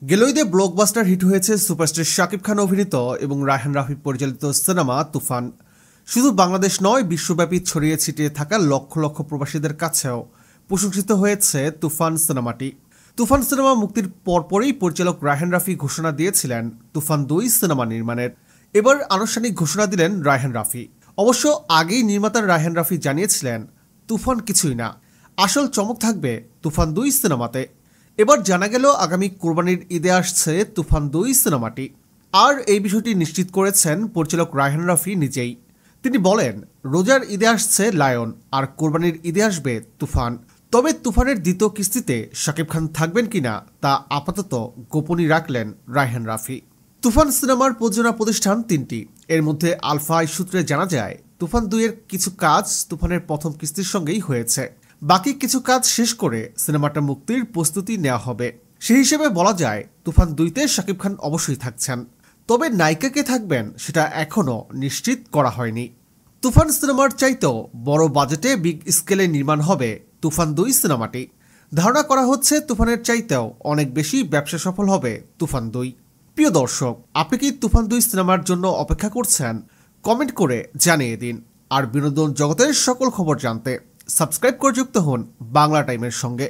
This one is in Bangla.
গেলোইদে ব্লকবাস্টার হিট হয়েছে সুপারস্টার শাকিব খান অভিনীত এবং রায়হান রাফি পরিচালিত সিনেমা তুফান। শুধু বাংলাদেশ নয়, বিশ্বব্যাপী ছড়িয়ে ছিটিয়ে থাকা লক্ষ লক্ষ প্রবাসীদের কাছেও প্রশংসিত হয়েছে তুফান সিনেমাটি। তুফান সিনেমা মুক্তির পরপরই পরিচালক রায়হান রাফি ঘোষণা দিয়েছিলেন তুফান ২ সিনেমা নির্মাণের। এবার আনুষ্ঠানিক ঘোষণা দিলেন রায়হান রাফি। অবশ্য আগেই নির্মাতা রায়হান রাফি জানিয়েছিলেন তুফান কিছুই না, আসল চমক থাকবে তুফান ২ সিনেমাতে। এবার জানা গেল আগামী কোরবানির ঈদে আসছে তুফান ২ সিনেমাটি। আর এই বিষয়টি নিশ্চিত করেছেন পরিচালক রায়হান রাফি নিজেই। তিনি বলেন, রোজার ঈদে আসছে লায়ন আর কোরবানির ঈদে আসবে তুফান। তবে তুফানের দ্বিতীয় কিস্তিতে শাকিব খান থাকবেন কিনা তা আপাতত গোপনই রাখলেন রায়হান রাফি। তুফান সিনেমার প্রযোজনা প্রতিষ্ঠান ৩টি। এর মধ্যে আলফা আই সূত্রে জানা যায় তুফান ২ এর কিছু কাজ তুফানের প্রথম কিস্তির সঙ্গেই হয়েছে। বাকি কিছু কাজ শেষ করে সিনেমাটা মুক্তির প্রস্তুতি নেওয়া হবে। সেই হিসেবে বলা যায় তুফান ২তে শাকিব খান অবশ্যই থাকছেন। তবে নায়িকা কে থাকবেন সেটা এখনও নিশ্চিত করা হয়নি। তুফান সিনেমার চাইতেও বড় বাজেটে বিগ স্কেলে নির্মাণ হবে তুফান ২ সিনেমাটি। ধারণা করা হচ্ছে তুফানের চাইতেও অনেক বেশি ব্যবসা সফল হবে তুফান ২। প্রিয় দর্শক, আপনি কি তুফান ২ সিনেমার জন্য অপেক্ষা করছেন? কমেন্ট করে জানিয়ে দিন। আর বিনোদন জগতের সকল খবর জানতে সাবস্ক্রাইব করে যুক্ত হন বাংলা টাইমের সঙ্গে।